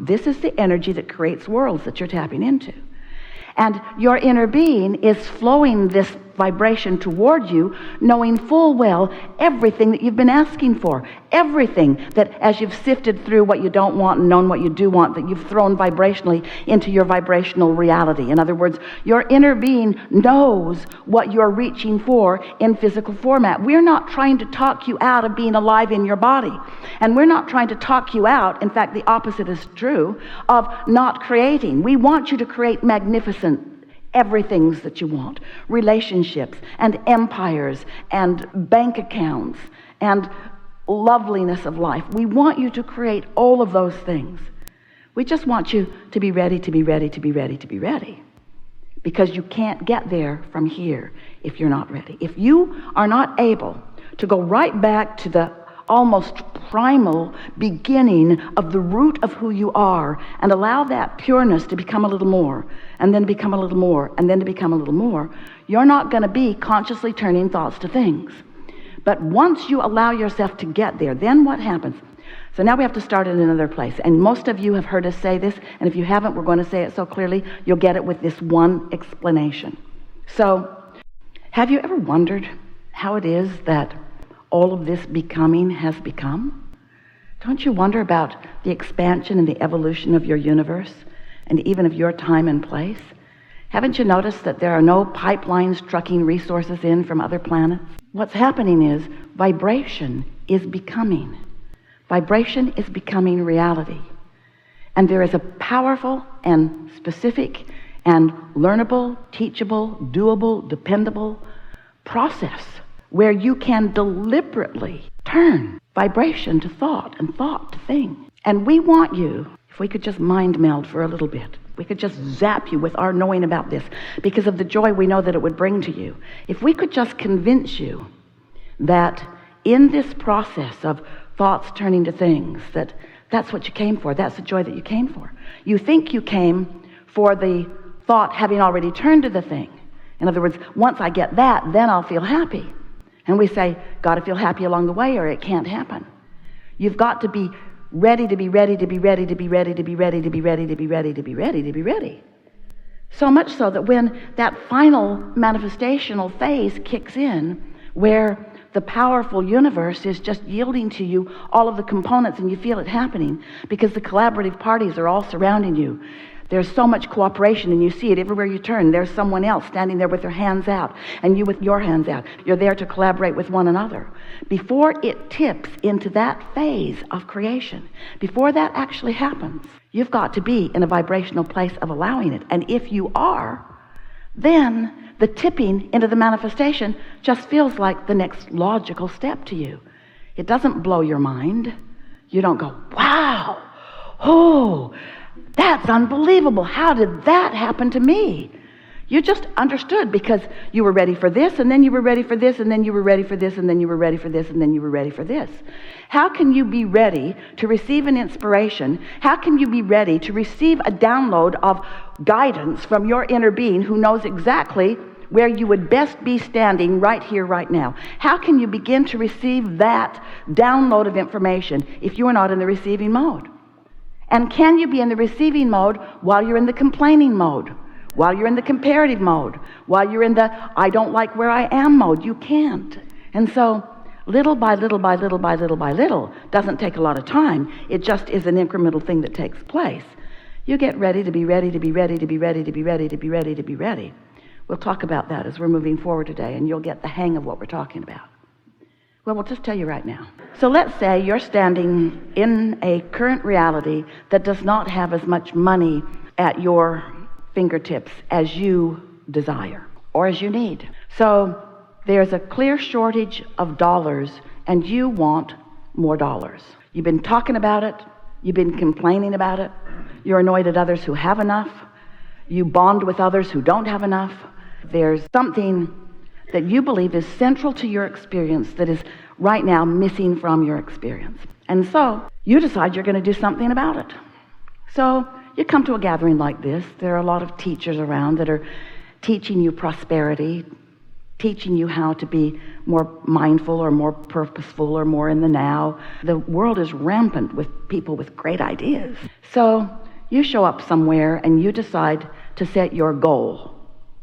This is the energy that creates worlds that you're tapping into. And your inner being is flowing this vibration toward you, knowing full well everything that you've been asking for. Everything that, as you've sifted through what you don't want and known what you do want, that you've thrown vibrationally into your vibrational reality. In other words, your inner being knows what you're reaching for in physical format. We're not trying to talk you out of being alive in your body. And we're not trying to talk you out, in fact, the opposite is true, of not creating. We want you to create magnificent everythings that you want, relationships and empires and bank accounts and loveliness of life. We want you to create all of those things. We just want you to be ready, to be ready, to be ready, to be ready. Because you can't get there from here if you're not ready. If you are not able to go right back to the almost primal beginning of the root of who you are and allow that pureness to become a little more and then become a little more and then to become a little more, you're not going to be consciously turning thoughts to things. But once you allow yourself to get there, then what happens? So now we have to start in another place. And most of you have heard us say this, and if you haven't, we're going to say it so clearly, you'll get it with this one explanation. So, have you ever wondered how it is that all of this becoming has become? Don't you wonder about the expansion and the evolution of your universe and even of your time and place? Haven't you noticed that there are no pipelines trucking resources in from other planets? What's happening is vibration is becoming. Vibration is becoming reality. And there is a powerful and specific and learnable, teachable, doable, dependable process where you can deliberately turn vibration to thought and thought to thing. And we want you, if we could just mind meld for a little bit, we could just zap you with our knowing about this because of the joy we know that it would bring to you. If we could just convince you that in this process of thoughts turning to things, that's what you came for, that's the joy that you came for. You think you came for the thought having already turned to the thing. In other words, once I get that, then I'll feel happy. And we say, got to feel happy along the way or it can't happen. You've got to be ready to be ready to be ready to be ready to be ready to be ready to be ready to be ready to be ready. So much so that when that final manifestational phase kicks in, where the powerful universe is just yielding to you all of the components and you feel it happening because the collaborative parties are all surrounding you. There's so much cooperation and you see it everywhere you turn. There's someone else standing there with their hands out and you with your hands out. You're there to collaborate with one another. Before it tips into that phase of creation, before that actually happens, you've got to be in a vibrational place of allowing it. And if you are, then the tipping into the manifestation just feels like the next logical step to you. It doesn't blow your mind. You don't go, wow, oh, that's unbelievable. How did that happen to me? You just understood because you were ready for this, and then you were ready for this, and then you were ready for this, and then you were ready for this, and then you were ready for this. How can you be ready to receive an inspiration? How can you be ready to receive a download of guidance from your inner being who knows exactly where you would best be standing right here, right now? How can you begin to receive that download of information if you are not in the receiving mode? And can you be in the receiving mode while you're in the complaining mode, while you're in the comparative mode, while you're in the I don't like where I am mode? You can't. And so little by little by little by little by little doesn't take a lot of time. It just is an incremental thing that takes place. You get ready to be ready to be ready to be ready to be ready to be ready to be ready. We'll talk about that as we're moving forward today, and you'll get the hang of what we're talking about. Well, we'll just tell you right now. So let's say you're standing in a current reality that does not have as much money at your fingertips as you desire or as you need. So there's a clear shortage of dollars and you want more dollars. You've been talking about it. You've been complaining about it. You're annoyed at others who have enough. You bond with others who don't have enough. There's something that you believe is central to your experience that is right now missing from your experience. And so you decide you're going to do something about it. So you come to a gathering like this. There are a lot of teachers around that are teaching you prosperity, teaching you how to be more mindful or more purposeful or more in the now. The world is rampant with people with great ideas. So you show up somewhere and you decide to set your goal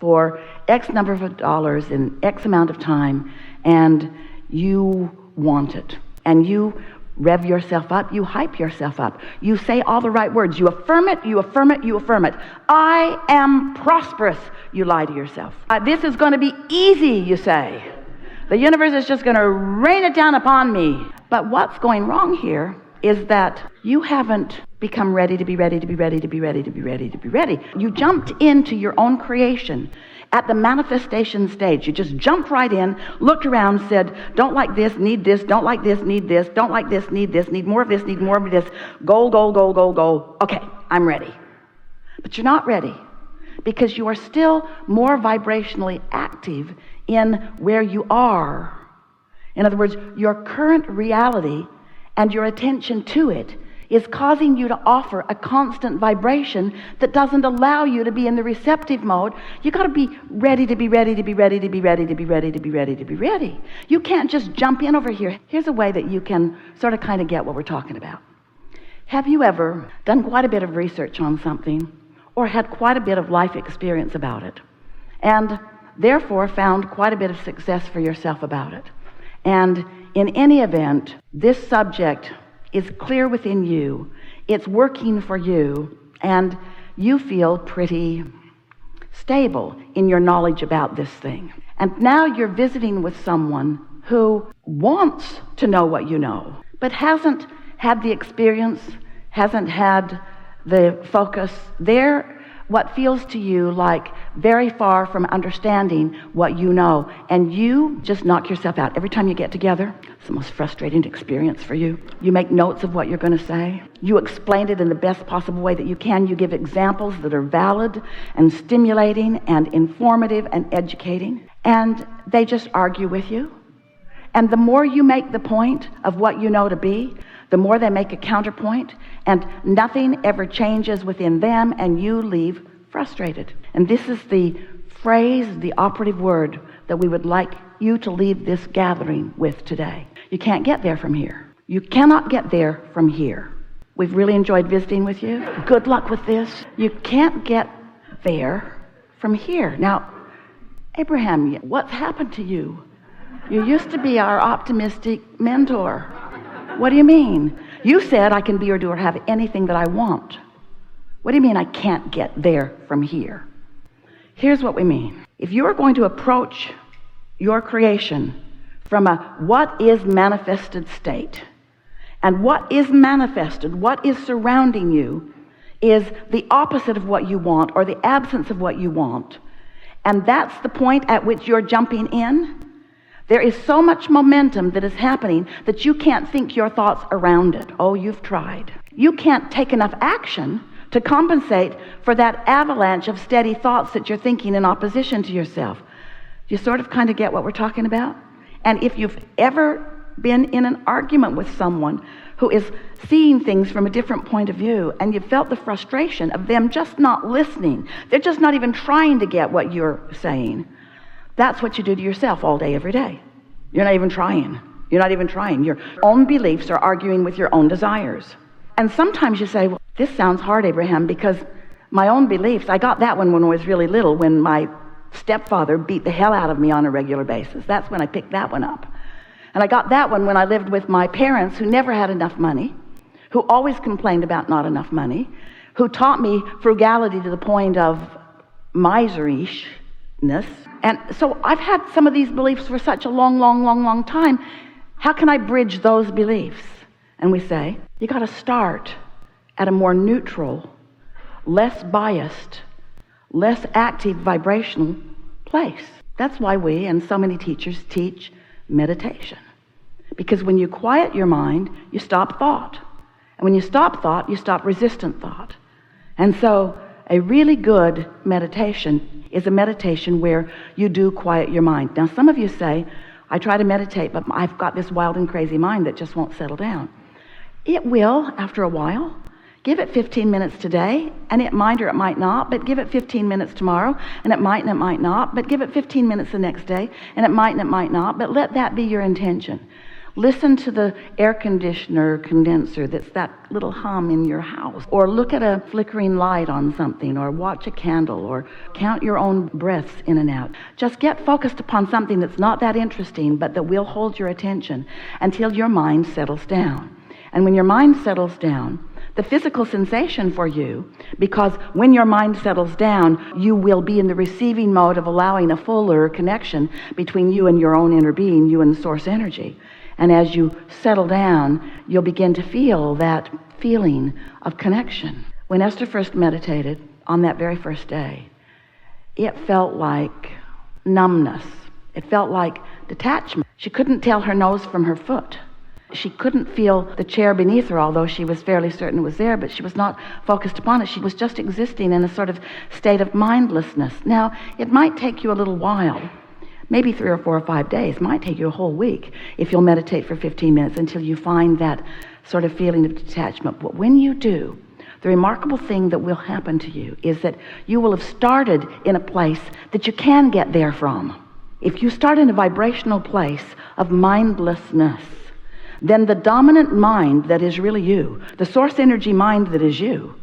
for X number of dollars in X amount of time, and you want it. And you rev yourself up, you hype yourself up. You say all the right words. You affirm it, you affirm it, you affirm it. I am prosperous, you lie to yourself. This is going to be easy, you say. The universe is just going to rain it down upon me. But what's going wrong here is that you haven't become ready to be ready to be ready to be ready to be ready to be ready. You jumped into your own creation at the manifestation stage. You just jumped right in, looked around, said, don't like this, need this, don't like this, need this, don't like this, need more of this, need more of this, goal, goal, goal, goal, goal. Okay, I'm ready. But you're not ready because you are still more vibrationally active in where you are. In other words, your current reality and your attention to it is causing you to offer a constant vibration that doesn't allow you to be in the receptive mode. You got to be ready to be ready to be ready to be ready to be ready to be ready to be ready. You can't just jump in over here. Here's a way that you can sort of kind of get what we're talking about. Have you ever done quite a bit of research on something or had quite a bit of life experience about it and therefore found quite a bit of success for yourself about it? And in any event, this subject is clear within you, it's working for you, and you feel pretty stable in your knowledge about this thing. And now you're visiting with someone who wants to know what you know, but hasn't had the experience, hasn't had the focus. They're what feels to you like very far from understanding what you know, and you just knock yourself out. Every time you get together, it's the most frustrating experience for you. You make notes of what you're going to say. You explain it in the best possible way that you can. You give examples that are valid and stimulating and informative and educating, and they just argue with you. And the more you make the point of what you know to be, the more they make a counterpoint, and nothing ever changes within them, and you leave frustrated. And this is the phrase, the operative word that we would like you to leave this gathering with today. You can't get there from here. You cannot get there from here. We've really enjoyed visiting with you. Good luck with this. You can't get there from here. Now, Abraham, what's happened to you? You used to be our optimistic mentor. What do you mean? You said I can be or do or have anything that I want. What do you mean I can't get there from here? Here's what we mean. If you are going to approach your creation from a what is manifested state, and what is manifested, what is surrounding you, is the opposite of what you want or the absence of what you want, and that's the point at which you're jumping in, there is so much momentum that is happening that you can't think your thoughts around it. Oh, you've tried. You can't take enough action to compensate for that avalanche of steady thoughts that you're thinking in opposition to yourself. Do you sort of kind of get what we're talking about? And if you've ever been in an argument with someone who is seeing things from a different point of view, and you felt the frustration of them just not listening, they're just not even trying to get what you're saying, that's what you do to yourself all day, every day. You're not even trying. You're not even trying. Your own beliefs are arguing with your own desires. And sometimes you say, well, this sounds hard, Abraham, because my own beliefs, I got that one when I was really little, when my stepfather beat the hell out of me on a regular basis. That's when I picked that one up. And I got that one when I lived with my parents who never had enough money, who always complained about not enough money, who taught me frugality to the point of miserishness. And so I've had some of these beliefs for such a long time. How can I bridge those beliefs? And we say, you got to start at a more neutral, less biased, less active vibrational place. That's why we and so many teachers teach meditation. Because when you quiet your mind, you stop thought. And when you stop thought, you stop resistant thought. And so a really good meditation is a meditation where you do quiet your mind. Now, some of you say, I try to meditate, but I've got this wild and crazy mind that just won't settle down. It will after a while. Give it 15 minutes today, and it might or it might not, but give it 15 minutes tomorrow, and it might not, but give it 15 minutes the next day, and it might not, but let that be your intention. Listen to the air conditioner condenser that's that little hum in your house, or look at a flickering light on something, or watch a candle, or count your own breaths in and out. Just get focused upon something that's not that interesting, but that will hold your attention until your mind settles down. And when your mind settles down, the physical sensation for you, because when your mind settles down, you will be in the receiving mode of allowing a fuller connection between you and your own inner being, you and the source energy. And as you settle down, you'll begin to feel that feeling of connection. When Esther first meditated on that very first day, it felt like numbness. It felt like detachment. She couldn't tell her nose from her foot. She couldn't feel the chair beneath her, although she was fairly certain it was there, but she was not focused upon it. She was just existing in a sort of state of mindlessness. Now, it might take you a little while, maybe 3 or 4 or 5 days, might take you a whole week if you'll meditate for 15 minutes until you find that sort of feeling of detachment. But when you do, the remarkable thing that will happen to you is that you will have started in a place that you can get there from. If you start in a vibrational place of mindlessness, then the dominant mind that is really you, the source energy mind that is you,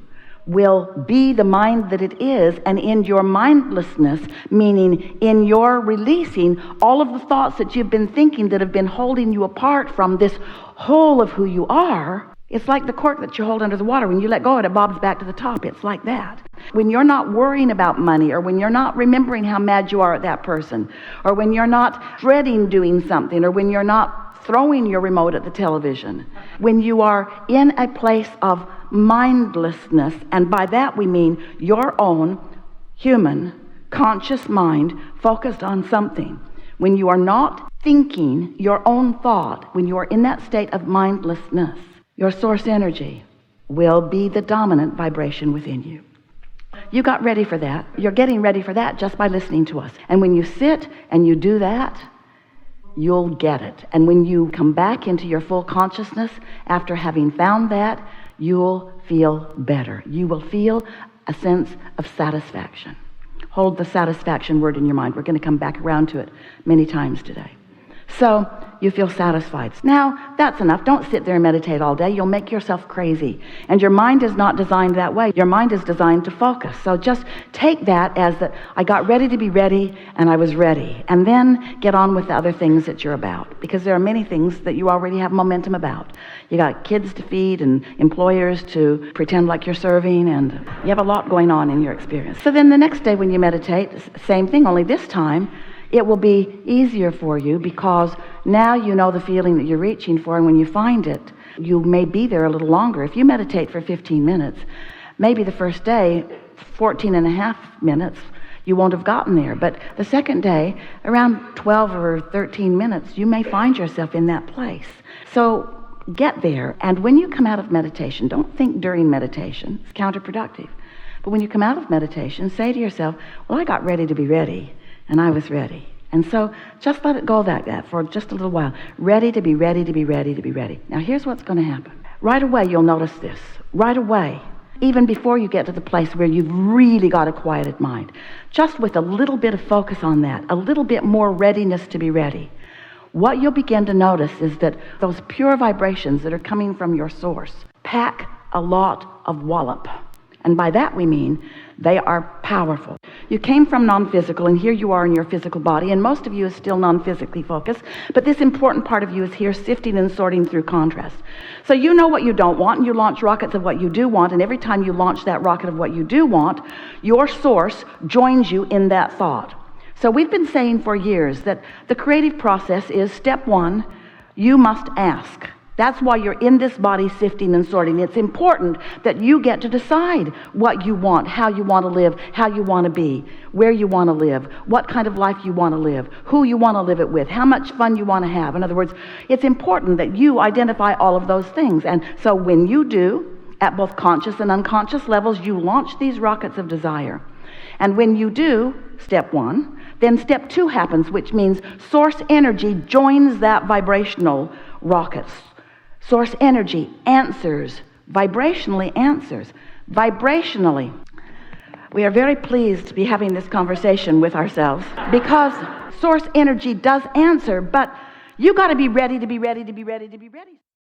will be the mind that it is, and in your mindlessness, meaning in your releasing all of the thoughts that you've been thinking that have been holding you apart from this whole of who you are. It's like the cork that you hold under the water. When you let go of it, it bobs back to the top. It's like that. When you're not worrying about money, or when you're not remembering how mad you are at that person, or when you're not dreading doing something, or when you're not throwing your remote at the television, when you are in a place of mindlessness, and by that we mean your own human conscious mind focused on something, when you are not thinking your own thought, when you are in that state of mindlessness, your source energy will be the dominant vibration within you. You got ready for that. You're getting ready for that just by listening to us. And when you sit and you do that, you'll get it. And when you come back into your full consciousness after having found that, you'll feel better. You will feel a sense of satisfaction. Hold the satisfaction word in your mind. We're going to come back around to it many times today. So you feel satisfied. Now, that's enough. Don't sit there and meditate all day. You'll make yourself crazy. And your mind is not designed that way. Your mind is designed to focus. So just take that as that I got ready to be ready, and I was ready. And then get on with the other things that you're about. Because there are many things that you already have momentum about. You got kids to feed and employers to pretend like you're serving, and you have a lot going on in your experience. So then the next day when you meditate, same thing, only this time, it will be easier for you because now you know the feeling that you're reaching for, and when you find it, you may be there a little longer. If you meditate for 15 minutes, maybe the first day, 14 and a half minutes, you won't have gotten there. But the second day, around 12 or 13 minutes, you may find yourself in that place. So get there, and when you come out of meditation, don't think during meditation. It's counterproductive. But when you come out of meditation, say to yourself, well, I got ready to be ready. And I was ready. And so just let it go like that for just a little while. Ready to be ready to be ready to be ready. Now here's what's going to happen. Right away you'll notice this. Right away. Even before you get to the place where you've really got a quieted mind. Just with a little bit of focus on that. A little bit more readiness to be ready. What you'll begin to notice is that those pure vibrations that are coming from your source pack a lot of wallop. And by that we mean they are powerful. You came from non-physical, and here you are in your physical body, and most of you is still non-physically focused, but this important part of you is here sifting and sorting through contrast. So you know what you don't want, and you launch rockets of what you do want, and every time you launch that rocket of what you do want, your source joins you in that thought. So we've been saying for years that the creative process is step one, you must ask. That's why you're in this body sifting and sorting. It's important that you get to decide what you want, how you want to live, how you want to be, where you want to live, what kind of life you want to live, who you want to live it with, how much fun you want to have. In other words, it's important that you identify all of those things. And so when you do, at both conscious and unconscious levels, you launch these rockets of desire. And when you do, step one, then step two happens, which means source energy joins that vibrational rockets. Source energy answers vibrationally answers. Vibrationally. We are very pleased to be having this conversation with ourselves because source energy does answer, but you got to be ready to be ready to be ready to be ready.